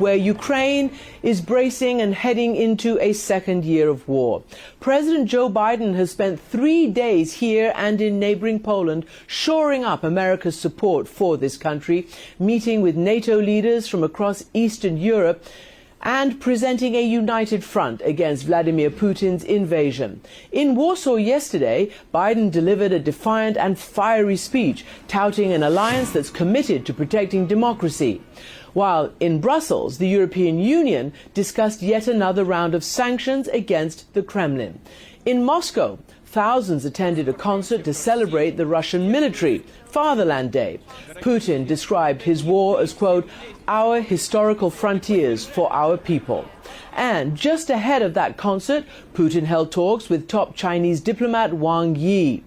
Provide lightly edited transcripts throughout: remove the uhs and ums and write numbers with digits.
where Ukraine is bracing and heading into a second year of war. President Joe Biden has spent 3 days here and in neighboring Poland, shoring up America's support for this country, meeting with NATO leaders from across Eastern Europe, and presenting a united front against Vladimir Putin's invasion. In Warsaw yesterday, Biden delivered a defiant and fiery speech, touting an alliance that's committed to protecting democracy. While in Brussels, the European Union discussed yet another round of sanctions against the Kremlin. In Moscow, thousands attended a concert to celebrate the Russian military, Fatherland Day. Putin described his war as, quote, our historical frontiers for our people. And just ahead of that concert, Putin held talks with top Chinese diplomat Wang Yi.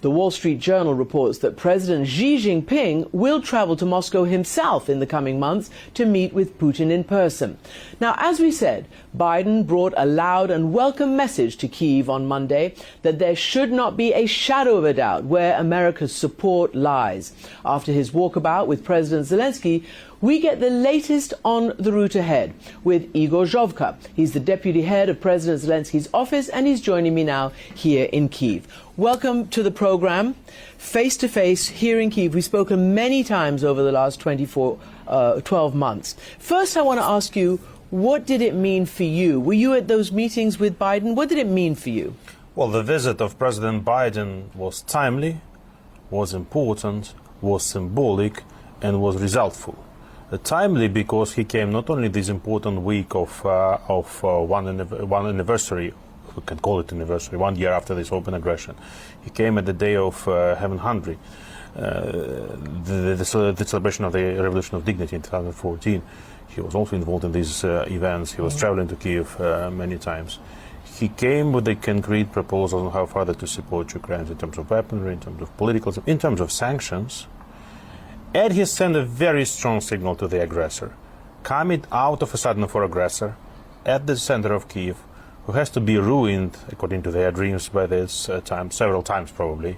The Wall Street Journal reports that President Xi Jinping will travel to Moscow himself in the coming months to meet with Putin in person. Now, as we said, Biden brought a loud and welcome message to Kyiv on Monday that there should not be a shadow of a doubt where America's support lies. After his walkabout with President Zelensky, we get the latest on the route ahead with Igor Zhovka. He's the deputy head of President Zelensky's office, and he's joining me now here in Kyiv. Welcome to the program, face to face here in Kyiv. We've spoken many times over the last 12 months. First, I want to ask you, what did it mean for you? Were you at those meetings with Biden? What did it mean for you? Well, the visit of President Biden was timely, was important, was symbolic, and was resultful. Timely because he came not only this important week of one anniversary, we can call it anniversary, 1 year after this open aggression. He came at the day of Heaven Hungry, the celebration of the Revolution of Dignity in 2014. He was also involved in these events. He was traveling to Kiev many times. He came with a concrete proposal on how further to support Ukraine in terms of weaponry, in terms of political, in terms of sanctions. And he sent a very strong signal to the aggressor, coming out of a sudden for aggressor at the center of Kyiv, who has to be ruined, according to their dreams, by this time, several times probably.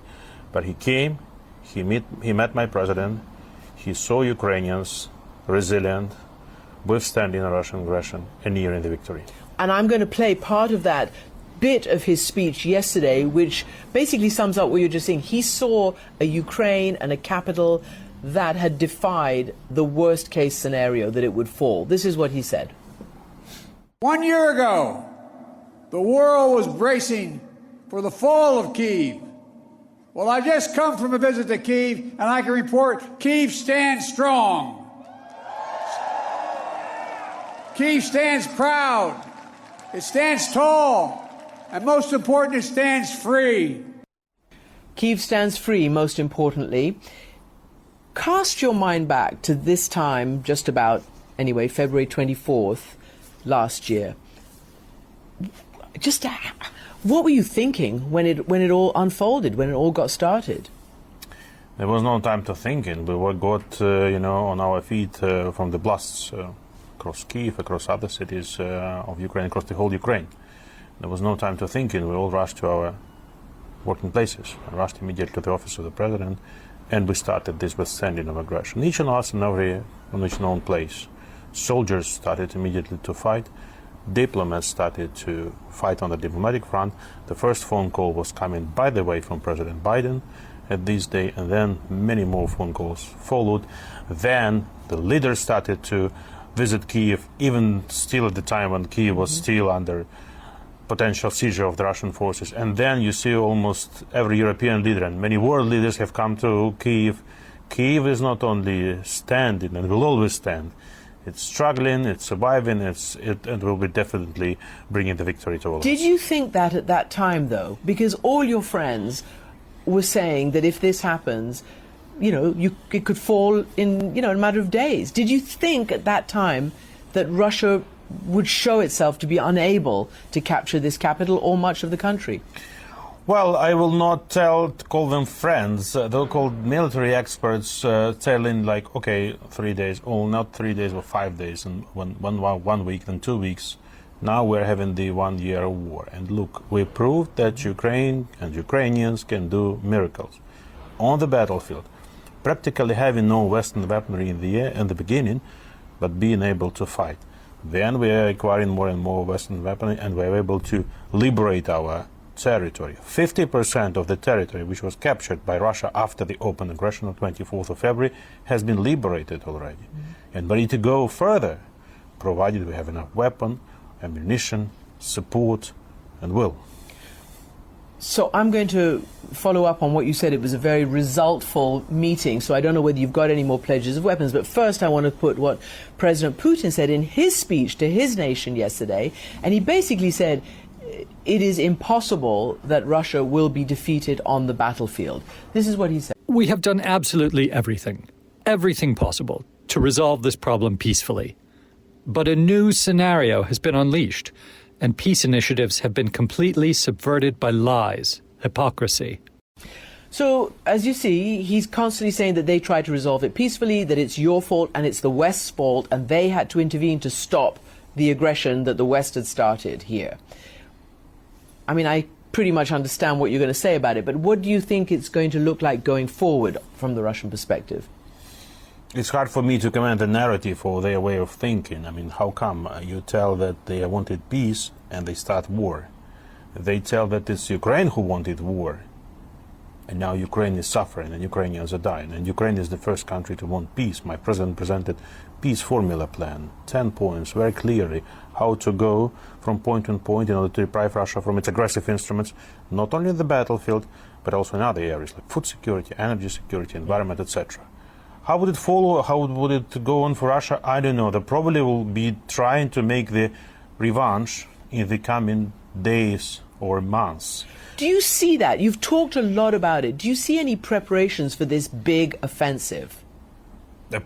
But he came, he met my president, he saw Ukrainians resilient, withstanding a Russian aggression, and nearing the victory. And I'm going to play part of that bit of his speech yesterday, which basically sums up what you're just saying. He saw a Ukraine and a capital that had defied the worst case scenario that it would fall. This is what he said. 1 year ago, the world was bracing for the fall of Kyiv. Well, I just come from a visit to Kyiv, and I can report Kyiv stands strong. Kyiv stands proud. It stands tall. And most important, it stands free. Kyiv stands free, most importantly. Cast your mind back to this time, just about, anyway, February 24th last year. Just what were you thinking when it all unfolded, when it all got started? There was no time to think. We got, on our feet from the blasts across Kyiv, across other cities of Ukraine, across the whole Ukraine. There was no time to think. We all rushed to our working places. I rushed immediately to the office of the president. And we started this withstanding of aggression. Each of us on each own place. Soldiers started immediately to fight. Diplomats started to fight on the diplomatic front. The first phone call was coming, by the way, from President Biden at this day, and then many more phone calls followed. Then the leaders started to visit Kyiv, even still at the time when Kyiv was still under potential seizure of the Russian forces. And then you see almost every European leader and many world leaders have come to Kyiv. Kyiv is not only standing and will always stand. It's struggling, it's surviving, it will be definitely bringing the victory to all of us. Did you think that at that time, though? Because all your friends were saying that if this happens, it could fall in, a matter of days. Did you think at that time that Russia would show itself to be unable to capture this capital or much of the country? Well, I will not call them friends. They'll call military experts telling like, okay, 3 days, oh, not 3 days, but 5 days, and 1 week, then 2 weeks. Now we're having the 1 year war. And look, we proved that Ukraine and Ukrainians can do miracles on the battlefield. Practically having no Western weaponry in the beginning, but being able to fight. Then we are acquiring more and more Western weaponry, and we are able to liberate our territory. 50% of the territory which was captured by Russia after the open aggression on 24th of February has been liberated already, and ready to go further, provided we have enough weapon, ammunition, support, and will. So I'm going to follow up on what you said. It was a very resultful meeting, so I don't know whether you've got any more pledges of weapons. But first I want to put what President Putin said in his speech to his nation yesterday. And he basically said it is impossible that Russia will be defeated on the battlefield. This is what he said. We have done absolutely everything possible to resolve this problem peacefully. But a new scenario has been unleashed, and peace initiatives have been completely subverted by lies, hypocrisy. So, as you see, he's constantly saying that they tried to resolve it peacefully, that it's your fault and it's the West's fault, and they had to intervene to stop the aggression that the West had started here. I mean, I pretty much understand what you're going to say about it, but what do you think it's going to look like going forward from the Russian perspective? It's hard for me to comment the narrative or their way of thinking. I mean, how come you tell that they wanted peace and they start war? They tell that it's Ukraine who wanted war, and now Ukraine is suffering and Ukrainians are dying, and Ukraine is the first country to want peace. My president presented peace formula plan, 10 points, very clearly how to go from point to point in order to deprive Russia from its aggressive instruments, not only in the battlefield, but also in other areas like food security, energy security, environment, etc. How would it follow? How would it go on for Russia? I don't know. They probably will be trying to make the revanche in the coming days or months. Do you see that? You've talked a lot about it. Do you see any preparations for this big offensive?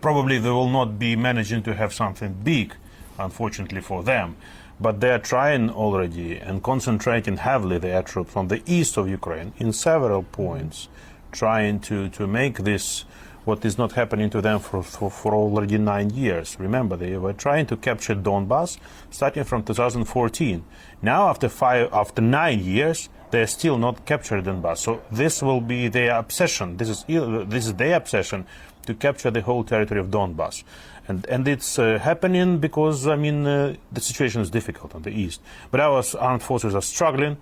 Probably they will not be managing to have something big, unfortunately for them. But they are trying already and concentrating heavily their troops on the east of Ukraine in several points, trying to make this what is not happening to them for already 9 years. Remember, they were trying to capture Donbass starting from 2014. Now, after 9 years, they are still not captured Donbass. So this will be their obsession. This is their obsession to capture the whole territory of Donbass. And it's happening because, I mean, the situation is difficult on the east. But our armed forces are struggling,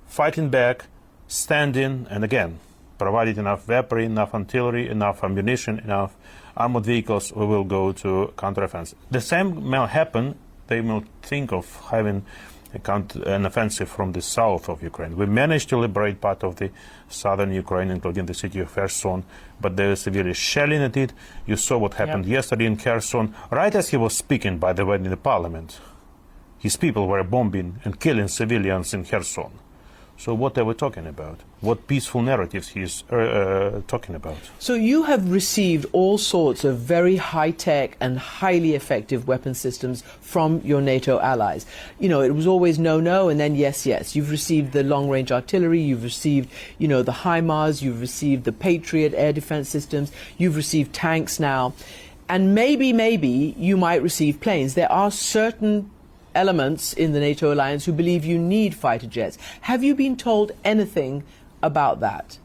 fighting back, standing, and again, provided enough weaponry, enough artillery, enough ammunition, enough armored vehicles, we will go to counteroffensive. The same may happen. They will think of having an offensive from the south of Ukraine. We managed to liberate part of the southern Ukraine, including the city of Kherson, but they were severely shelling at it. You saw what happened yesterday in Kherson. Right as he was speaking, by the way, in the parliament, his people were bombing and killing civilians in Kherson. So what are we talking about? What peaceful narratives he's talking about? So you have received all sorts of very high-tech and highly effective weapon systems from your NATO allies. You know, it was always no, no, and then yes, yes. You've received the long-range artillery, you've received, you know, the HIMARS, you've received the Patriot air defense systems, you've received tanks now, and maybe you might receive planes. There are certain elements in the NATO alliance who believe you need fighter jets. Have you been told anything about that?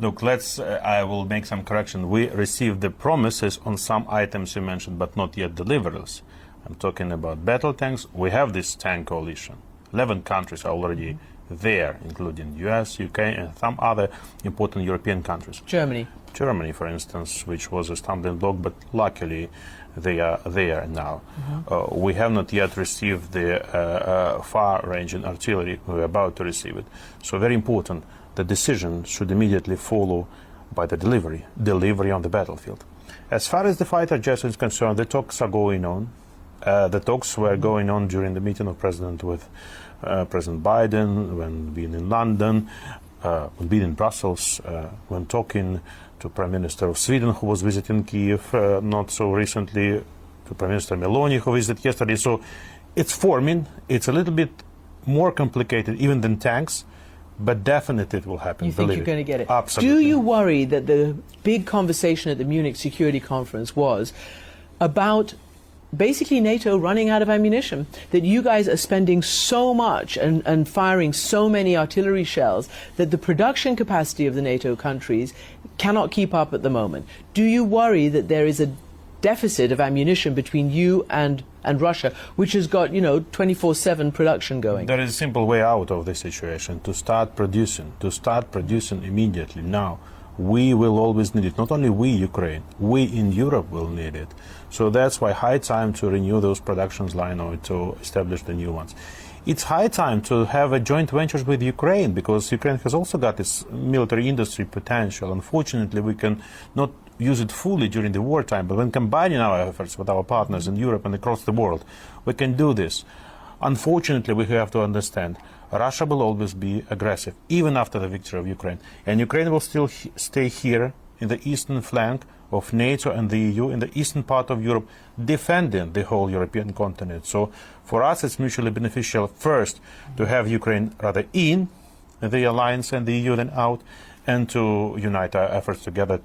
Look, I will make some correction. We received the promises on some items you mentioned, but not yet deliveries. I'm talking about battle tanks. We have this tank coalition. 11 countries are already there, including US, UK, and some other important European countries. Germany, for instance, which was a stumbling block, but luckily they are there now. We have not yet received the far-ranging artillery. We're about to receive it. So very important. The decision should immediately follow by the delivery on the battlefield. As far as the fighter jets is concerned, the talks are going on. The talks were going on during the meeting of President with President Biden, when being in London, when being in Brussels, when talking to Prime Minister of Sweden, who was visiting Kiev not so recently, to Prime Minister Meloni, who visited yesterday. So it's forming. It's a little bit more complicated even than tanks, but definitely it will happen. You think you're going to get it? Absolutely. Do you worry that the big conversation at the Munich Security Conference was about basically NATO running out of ammunition, that you guys are spending so much and firing so many artillery shells that the production capacity of the NATO countries cannot keep up at the moment? Do you worry that there is a deficit of ammunition between you and Russia, which has got, 24/7 production going? There is a simple way out of this situation: to start producing immediately now. We will always need it. Not only we, Ukraine, we in Europe will need it. So that's why high time to renew those productions line or to establish the new ones. It's high time to have a joint ventures with Ukraine, because Ukraine has also got its military industry potential. Unfortunately, we can not use it fully during the wartime, but when combining our efforts with our partners in Europe and across the world, we can do this. Unfortunately, we have to understand Russia will always be aggressive, even after the victory of Ukraine. And Ukraine will still stay here in the eastern flank of NATO and the EU, in the eastern part of Europe, defending the whole European continent. So for us, it's mutually beneficial first to have Ukraine rather in the alliance and the EU than out, and to unite our efforts together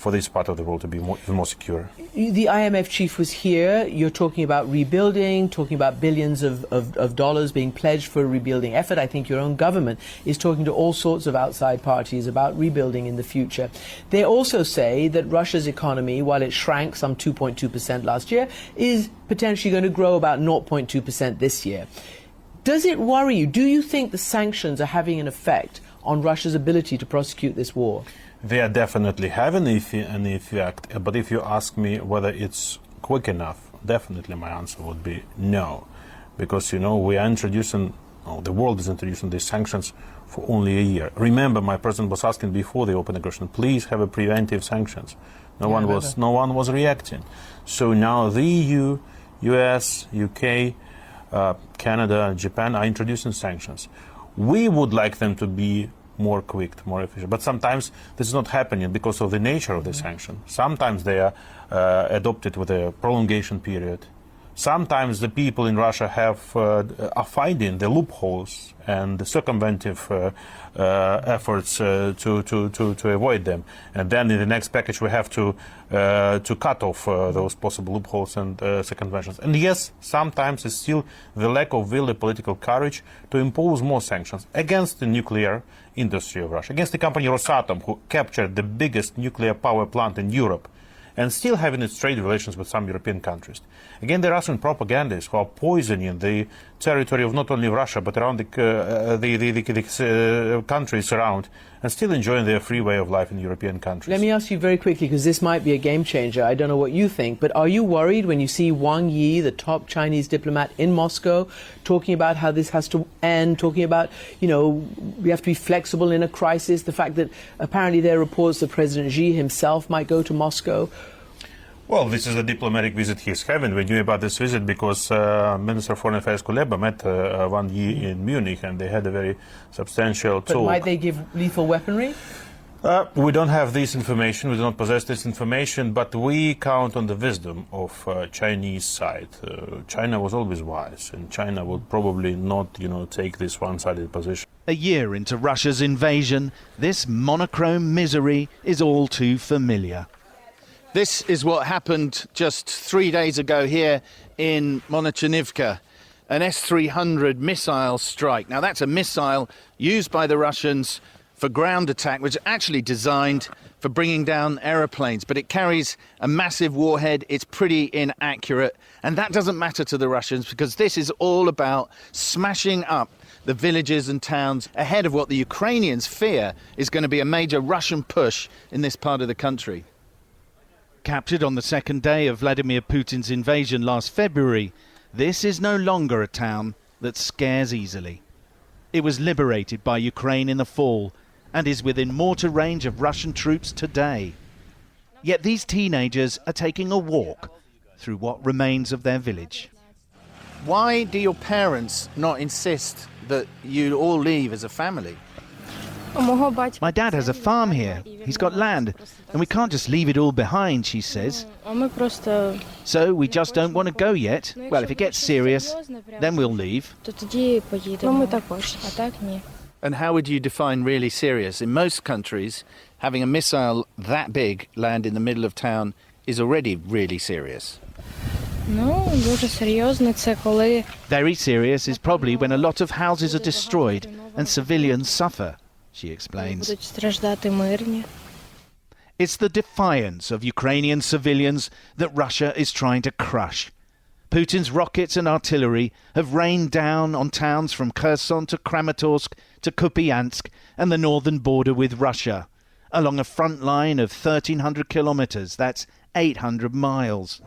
for this part of the world to be even more secure. The IMF chief was here. You're talking about rebuilding, talking about billions of dollars being pledged for a rebuilding effort. I think your own government is talking to all sorts of outside parties about rebuilding in the future. They also say that Russia's economy, while it shrank some 2.2% last year, is potentially going to grow about 0.2% this year. Does it worry you? Do you think the sanctions are having an effect on Russia's ability to prosecute this war? They are definitely having an effect, but if you ask me whether it's quick enough, definitely my answer would be no. Because, we are the world is introducing these sanctions for only a year. Remember, my president was asking before the open aggression, please have a preventive sanctions. No one was reacting. So now the EU, US, UK, Canada, Japan are introducing sanctions. We would like them to be more quick, more efficient. But sometimes this is not happening because of the nature of the sanction. Sometimes they are adopted with a prolongation period. Sometimes the people in Russia are finding the loopholes and the circumventive efforts to avoid them. And then in the next package we have to cut off those possible loopholes and circumventions. And yes, sometimes it's still the lack of will, the political courage to impose more sanctions against the nuclear industry of Russia, against the company Rosatom, who captured the biggest nuclear power plant in Europe and still having its trade relations with some European countries. Again, the Russian propagandists who are poisoning the territory of not only Russia but around the countries around, and still enjoying their free way of life in European countries. Let me ask you very quickly, because this might be a game changer. I don't know what you think, but are you worried when you see Wang Yi, the top Chinese diplomat in Moscow, talking about how this has to end, talking about, we have to be flexible in a crisis, the fact that apparently there are reports that President Xi himself might go to Moscow? Well, this is a diplomatic visit he's having. We knew about this visit because Minister of Foreign Affairs Kuleba met Wang Yi in Munich, and they had a very substantial talk. But might they give lethal weaponry? We don't have this information. We do not possess this information, but we count on the wisdom of Chinese side. China was always wise, and China would probably not, take this one-sided position. A year into Russia's invasion, this monochrome misery is all too familiar. This is what happened just 3 days ago here in Monochinivka, an S-300 missile strike. Now, that's a missile used by the Russians for ground attack, which is actually designed for bringing down aeroplanes, but it carries a massive warhead. It's pretty inaccurate, and that doesn't matter to the Russians because this is all about smashing up the villages and towns ahead of what the Ukrainians fear is going to be a major Russian push in this part of the country. Captured on the second day of Vladimir Putin's invasion last February, this is no longer a town that scares easily. It was liberated by Ukraine in the fall and is within mortar range of Russian troops today. Yet these teenagers are taking a walk through what remains of their village. Why do your parents not insist that you all leave as a family? My dad has a farm here. He's got land, and we can't just leave it all behind, she says. So we just don't want to go yet. Well, if it gets serious, then we'll leave. And how would you define really serious? In most countries, having a missile that big land in the middle of town is already really serious. Very serious is probably when a lot of houses are destroyed and civilians suffer, she explains. It's the defiance of Ukrainian civilians that Russia is trying to crush. Putin's rockets and artillery have rained down on towns from Kherson to Kramatorsk to Kupiansk and the northern border with Russia, along a front line of 1,300 kilometres, that's 800 miles.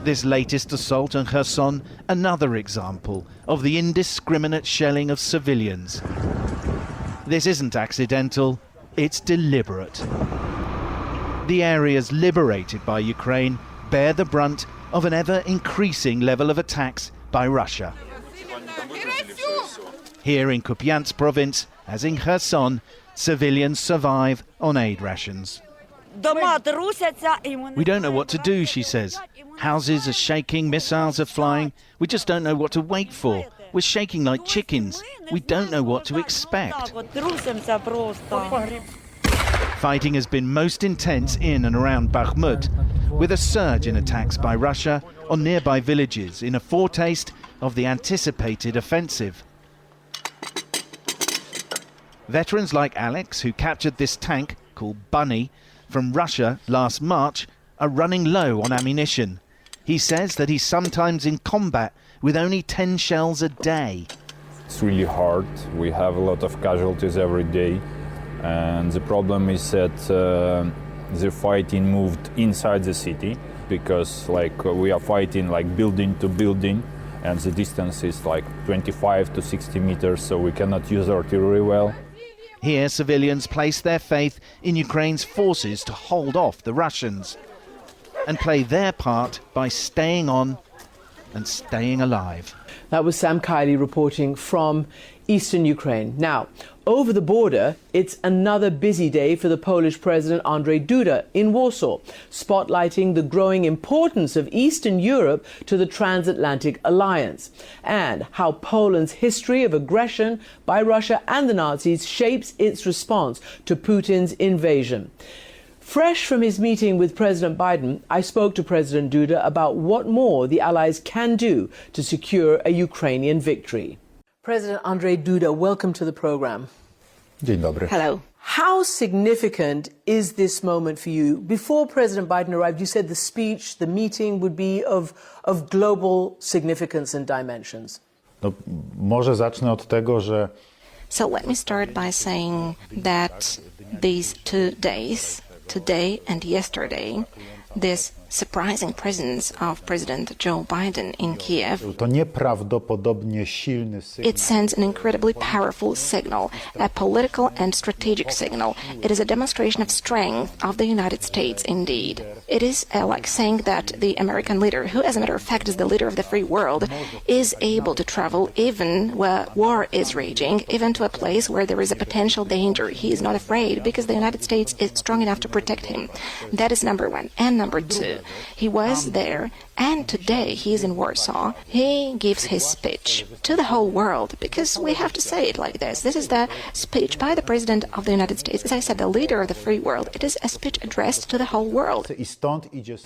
This latest assault on Kherson, another example of the indiscriminate shelling of civilians. This isn't accidental, it's deliberate. The areas liberated by Ukraine bear the brunt of an ever-increasing level of attacks by Russia. Here in Kupiansk province, as in Kherson, civilians survive on aid rations. We don't know what to do, she says. Houses are shaking, missiles are flying. We just don't know what to wait for. We're shaking like chickens. We don't know what to expect. Fighting has been most intense in and around Bakhmut, with a surge in attacks by Russia on nearby villages in a foretaste of the anticipated offensive. Veterans like Alex, who captured this tank, called Bunny, from Russia last March, are running low on ammunition. He says that he's sometimes in combat with only 10 shells a day. It's really hard. We have a lot of casualties every day. And the problem is that the fighting moved inside the city because we are fighting building to building, and the distance is 25 to 60 meters, so we cannot use artillery well. Here, civilians place their faith in Ukraine's forces to hold off the Russians and play their part by staying on and staying alive. That was Sam Kiley reporting from eastern Ukraine. Now, over the border, it's another busy day for the Polish President Andrzej Duda in Warsaw, spotlighting the growing importance of Eastern Europe to the transatlantic alliance and how Poland's history of aggression by Russia and the Nazis shapes its response to Putin's invasion. Fresh from his meeting with President Biden, I spoke to President Duda about what more the Allies can do to secure a Ukrainian victory. President Andrzej Duda, welcome to the program. Dzień dobry. Hello. How significant is this moment for you? Before President Biden arrived, you said the speech, the meeting would be of global significance and dimensions. No, może zacznę od tego, że So let me start by saying that these 2 days, today and yesterday, this surprising presence of President Joe Biden in Kiev, to nieprawdopodobnie silny sygnał. it sends an incredibly powerful signal, a political and strategic signal. It is a demonstration of strength of the United States, indeed. It is like saying that the American leader, who as a matter of fact is the leader of the free world, is able to travel even where war is raging, even to a place where there is a potential danger. He is not afraid because the United States is strong enough to protect him. That is number one. And number two, he was there, and today he is in Warsaw. He gives his speech to the whole world, because we have to say it like this. This is the speech by the President of the United States. As I said, the leader of the free world. It is a speech addressed to the whole world.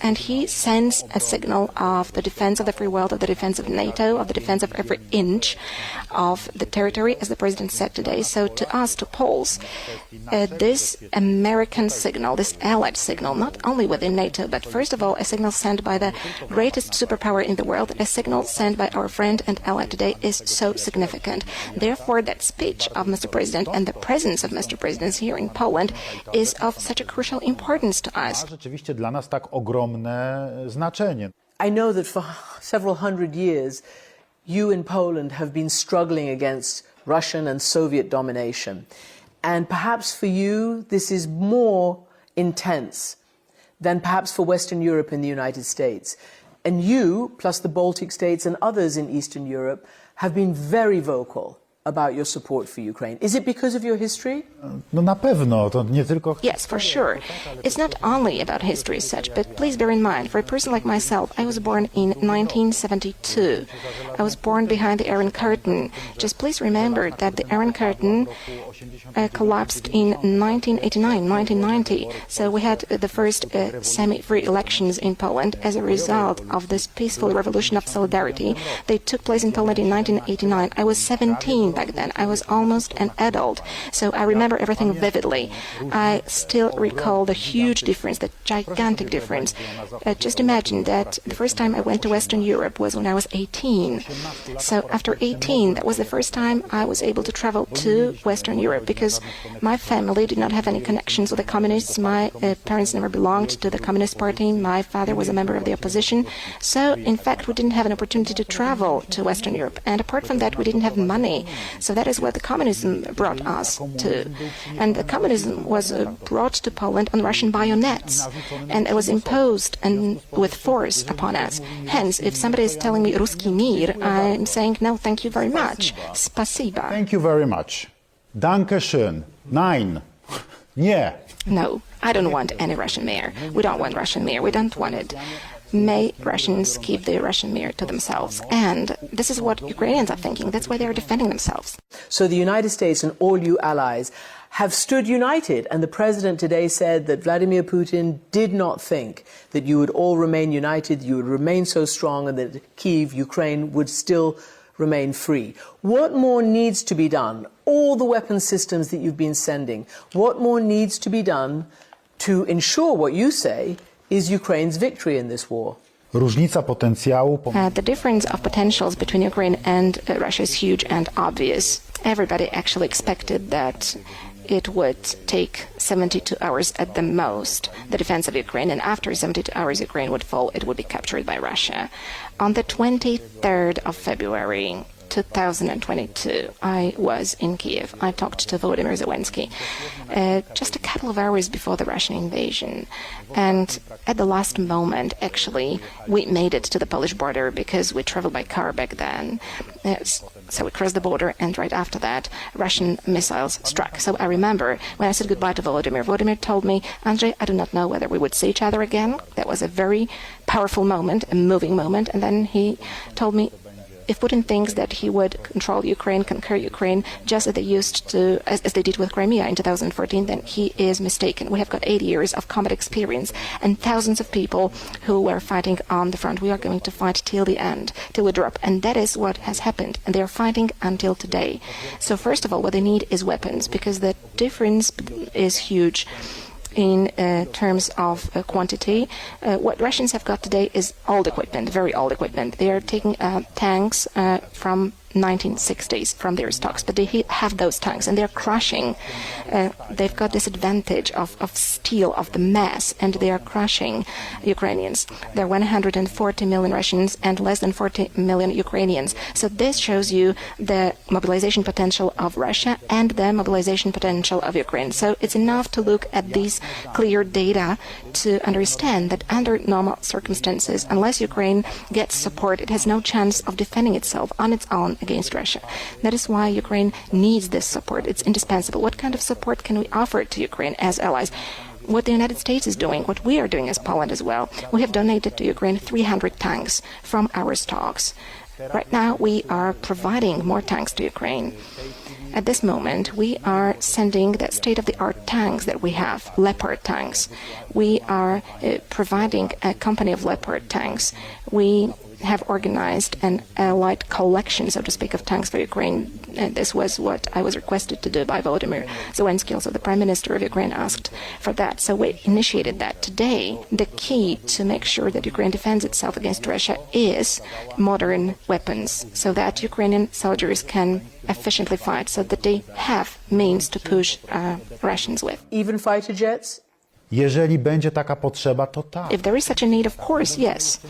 And he sends a signal of the defense of the free world, of the defense of NATO, of the defense of every inch of the territory, as the President said today. So to us, to Poles, this American signal, this allied signal, not only within NATO, but first of all, a signal sent by the greatest superpower in the world, a signal sent by our friend and ally today, is so significant. Therefore, that speech of Mr. President and the presence of Mr. President here in Poland is of such a crucial importance to us. Rzeczywiście dla nas tak ogromne znaczenie. I know that for several hundred years, you in Poland have been struggling against Russian and Soviet domination. And perhaps for you, this is more intense than perhaps for Western Europe and the United States. And you, plus the Baltic states and others in Eastern Europe, have been very vocal about your support for Ukraine. Is it because of your history? No na pewno, to nie tylko... Yes, for sure. It's not only about history as such, but please bear in mind, for a person like myself, I was born in 1972. I was born behind the Iron Curtain. Just please remember that the Iron Curtain collapsed in 1989, 1990. So we had the first semi-free elections in Poland as a result of this peaceful revolution of solidarity. They took place in Poland in 1989. I was 17 back then. I was almost an adult. So I remember everything vividly. I still recall the huge difference, the gigantic difference. Just imagine that the first time I went to Western Europe was when I was 18. So after 18, that was the first time I was able to travel to Western Europe, because my family did not have any connections with the communists. My parents never belonged to the Communist Party. My father was a member of the opposition. So, in fact, we didn't have an opportunity to travel to Western Europe. And apart from that, we didn't have money. So that is what the communism brought us to. And the communism was brought to Poland on Russian bayonets. And it was imposed and with force upon us. Hence, if somebody is telling me Ruski Mir, I'm saying, no, thank you very much. Spasiba. Thank you very much. Danke schön. Nein. Nie. No, I don't want any Russian mayor. We don't want Russian mayor. We don't want it. May Russians keep the Russian mayor to themselves. And this is what Ukrainians are thinking. That's why they are defending themselves. So the United States and all you allies have stood united. And the president today said that Vladimir Putin did not think that you would all remain united, you would remain so strong, and that Kyiv, Ukraine, would still remain free. What more needs to be done? All the weapon systems that you've been sending, what more needs to be done to ensure what you say is Ukraine's victory in this war? Różnica potencjału. The difference of potentials between Ukraine and Russia is huge and obvious. Everybody actually expected that it would take 72 hours at the most, the defense of Ukraine, and after 72 hours Ukraine would fall, it would be captured by Russia. On the 23rd of February 2022, I was in Kiev. I talked to Volodymyr Zelensky just a couple of hours before the Russian invasion. And at the last moment, actually, we made it to the Polish border because we traveled by car back then. So we crossed the border, and right after that, Russian missiles struck. So I remember when I said goodbye to Volodymyr, Volodymyr told me, Andrzej, I do not know whether we would see each other again. That was a very powerful moment, a moving moment. And then he told me, if Putin thinks that he would control Ukraine, conquer Ukraine, just as they used to, as they did with Crimea in 2014, then he is mistaken. We have got 8 years of combat experience and thousands of people who were fighting on the front. We are going to fight till the end, till we drop. And that is what has happened. And they are fighting until today. So first of all, what they need is weapons, because the difference is huge in terms of quantity. What Russians have got today is old equipment, very old equipment. They are taking tanks from 1960s from their stocks, but they have those tanks and they're crushing. They've got this advantage of steel, of the mass, and they are crushing Ukrainians. There are 140 million Russians and less than 40 million Ukrainians. So this shows you the mobilization potential of Russia and the mobilization potential of Ukraine. So it's enough to look at these clear data to understand that under normal circumstances, unless Ukraine gets support, it has no chance of defending itself on its own against Russia. That is why Ukraine needs this support. It's indispensable. What kind of support can we offer to Ukraine as allies? What the United States is doing, what we are doing as Poland as well. We have donated to Ukraine 300 tanks from our stocks. Right now, we are providing more tanks to Ukraine. At this moment, we are sending the state-of-the-art tanks that we have, Leopard tanks. We are providing a company of Leopard tanks. We have organized an allied collection, so to speak, of tanks for Ukraine. And this was what I was requested to do by Volodymyr Zelensky. Also, the Prime Minister of Ukraine asked for that. So we initiated that. Today, the key to make sure that Ukraine defends itself against Russia is modern weapons, so that Ukrainian soldiers can efficiently fight, so that they have means to push Russians with. Even fighter jets? Jeżeli będzie taka potrzeba, to tak. If there is such a need, of course, yes.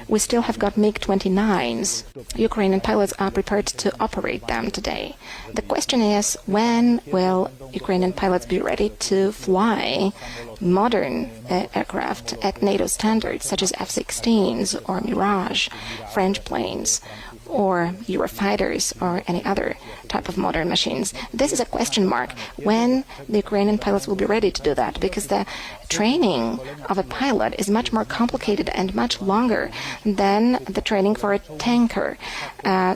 We still have got MiG-29s. Ukrainian pilots are prepared to operate them today. The question is, when will Ukrainian pilots be ready to fly modern aircraft at NATO standards, such as F-16s or Mirage, French planes, or Eurofighters or any other type of modern machines. This is a question mark when the Ukrainian pilots will be ready to do that, because the training of a pilot is much more complicated and much longer than the training for a tanker.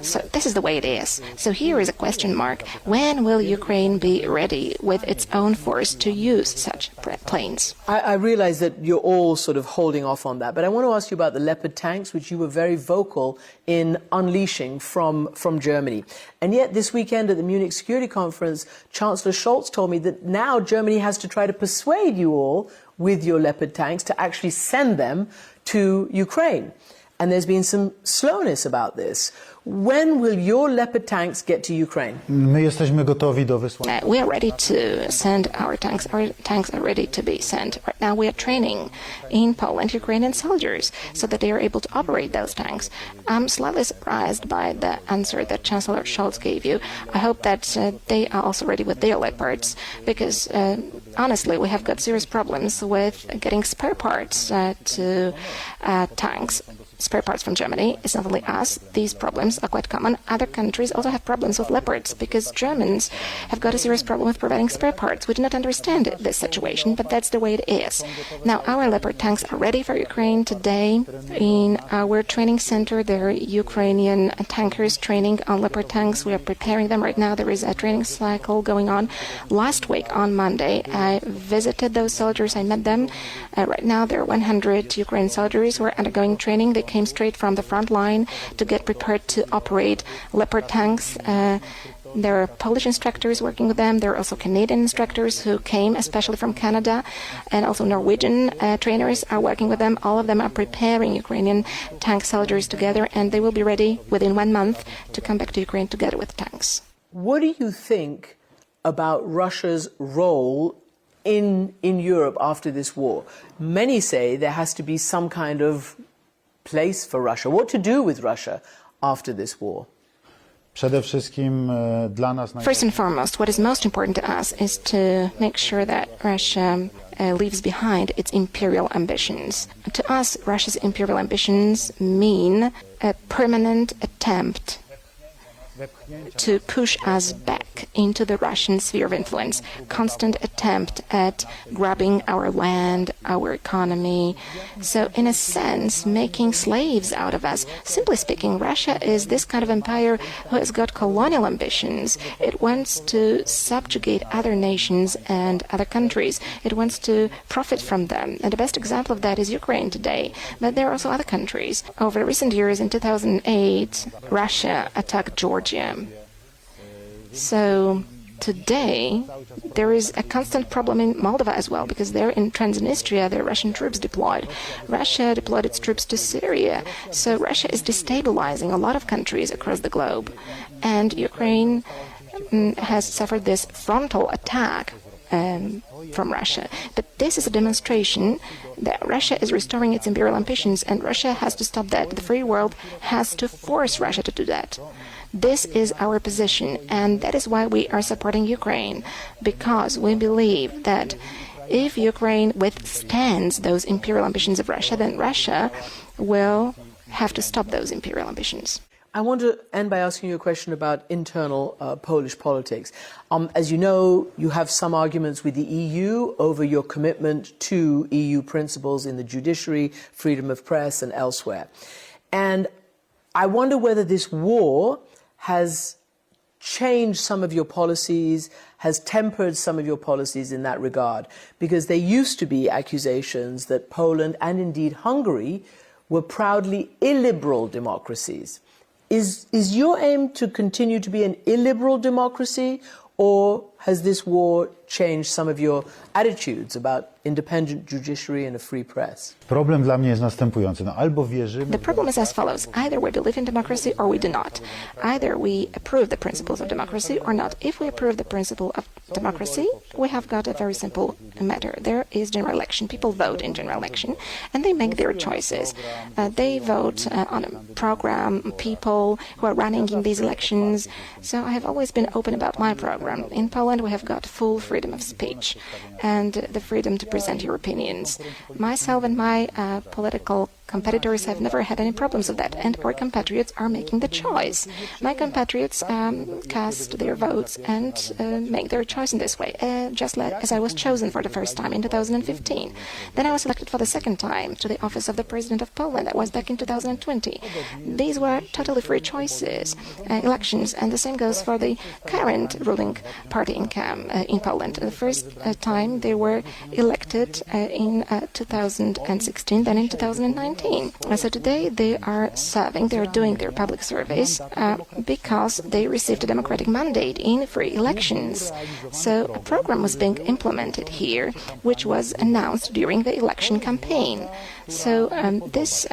So this is the way it is. So here is a question mark. When will Ukraine be ready with its own force to use such planes? I realize that you're all sort of holding off on that, but I want to ask you about the Leopard tanks, which you were very vocal in unleashing from Germany. And yet this weekend at the Munich Security Conference, Chancellor Scholz told me that now Germany has to try to persuade you all with your Leopard tanks to actually send them to Ukraine. And there's been some slowness about this. When will your Leopard tanks get to Ukraine? My jesteśmy gotowi do wysłania. We are ready to send our tanks. Our tanks are ready to be sent. Right now we are training in Poland Ukrainian soldiers so that they are able to operate those tanks. I'm slightly surprised by the answer that Chancellor Scholz gave you. I hope that they are also ready with their Leopards, because honestly we have got serious problems with getting spare parts to tanks. Spare parts from Germany. It's not only us. These problems are quite common. Other countries also have problems with Leopards, because Germans have got a serious problem with providing spare parts. We do not understand this situation, but that's the way it is. Now, our Leopard tanks are ready for Ukraine today. In our training center, there are Ukrainian tankers training on Leopard tanks. We are preparing them right now. There is a training cycle going on. Last week, on Monday, I visited those soldiers. I met them. Right now, there are 100 Ukrainian soldiers who are undergoing training. They came straight from the front line to get prepared to operate Leopard tanks. There are Polish instructors working with them. There are also Canadian instructors who came especially from Canada, and also Norwegian trainers are working with them. All of them are preparing Ukrainian tank soldiers together, and they will be ready within 1 month to come back to Ukraine together with tanks. What do you think about Russia's role in Europe after this war? Many say there has to be some kind of place for Russia. What to do with Russia after this war? Przede wszystkim dla nas First and foremost, what is most important to us is to make sure that Russia leaves behind its imperial ambitions. To us, Russia's imperial ambitions mean a permanent attempt to push us back into the Russian sphere of influence, constant attempt at grabbing our land, our economy. So, in a sense, making slaves out of us. Simply speaking, Russia is this kind of empire who has got colonial ambitions. It wants to subjugate other nations and other countries. It wants to profit from them. And the best example of that is Ukraine today. But there are also other countries. Over recent years, in 2008, Russia attacked Georgia. So today, there is a constant problem in Moldova as well, because there in Transnistria, there are Russian troops deployed. Russia deployed its troops to Syria. So Russia is destabilizing a lot of countries across the globe. And Ukraine has suffered this frontal attack from Russia. But this is a demonstration that Russia is restoring its imperial ambitions, and Russia has to stop that. The free world has to force Russia to do that. This is our position, and that is why we are supporting Ukraine, because we believe that if Ukraine withstands those imperial ambitions of Russia, then Russia will have to stop those imperial ambitions. I want to end by asking you a question about internal Polish politics. As you know, you have some arguments with the EU over your commitment to EU principles in the judiciary, freedom of press, and elsewhere. And I wonder whether this war has changed some of your policies, has tempered some of your policies in that regard, because there used to be accusations that Poland and indeed Hungary were proudly illiberal democracies. Is your aim to continue to be an illiberal democracy, or has this war changed some of your attitudes about independent judiciary and a free press? Problem dla mnie jest następujący. Albo wierzymy... The problem is as follows. Either we believe in democracy or we do not. Either we approve the principles of democracy or not. If we approve the principle of democracy, we have got a very simple matter. There is general election. People vote in general election, and they make their choices. They vote on a program, people who are running in these elections. So I have always been open about my program. In Poland, we have got full freedom of speech and the freedom to present your opinions. Myself and my political competitors have never had any problems with that, and our compatriots are making the choice. My compatriots cast their votes and make their choice in this way, just like as I was chosen for the first time in 2015. Then I was elected for the second time to the office of the President of Poland. That was back in 2020. These were totally free choices, elections, and the same goes for the current ruling party in Poland. The first time they were elected in 2016, then in 2019. So today they are doing their public service because they received a democratic mandate in free elections. So a program was being implemented here, which was announced during the election campaign. So this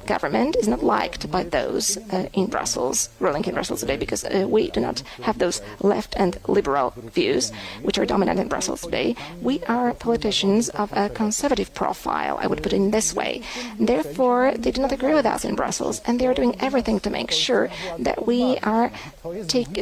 government is not liked by those in Brussels, ruling in Brussels today, because we do not have those left and liberal views which are dominant in Brussels today. We are politicians of a conservative profile, I would put it in this way. Therefore, they do not agree with us in Brussels, and they are doing everything to make sure that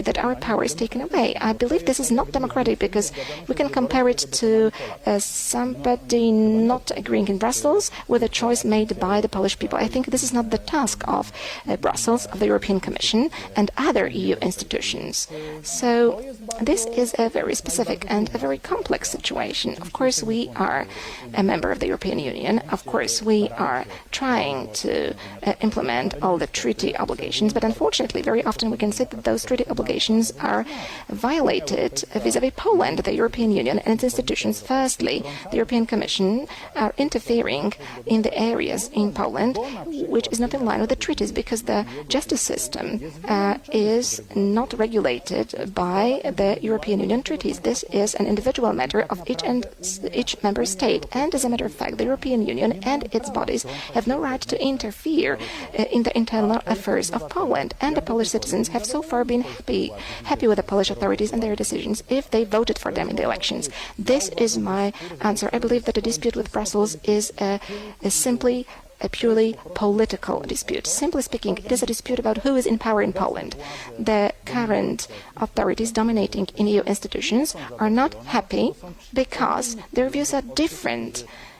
that our power is taken away. I believe this is not democratic, because we can compare it to somebody not agreeing in Brussels with a choice made by the Polish people. I think this is not the task of Brussels, of the European Commission and other EU institutions. So this is a very specific and a very complex situation. Of course, we are a member of the European Union. Of course, we are trying to implement all the treaty obligations, but unfortunately, very often we can see that those treaty obligations are violated vis-à-vis Poland, the European Union and its institutions. Firstly, the European Commission are interfering in the areas in Poland which is not in line with the treaties, because the justice system is not regulated by the European Union treaties. This is an individual matter of each member state, and as a matter of fact, the European Union and its bodies have no right to interfere in the internal affairs of Poland, and the Polish citizens have so far been happy with the Polish authorities and their decisions if they voted for them in the elections. This is my answer. I believe that the dispute with Brussels is simply a purely political dispute. Simply speaking, it is a dispute about who is in power in Poland. The current authorities dominating in EU institutions are not happy because their views are different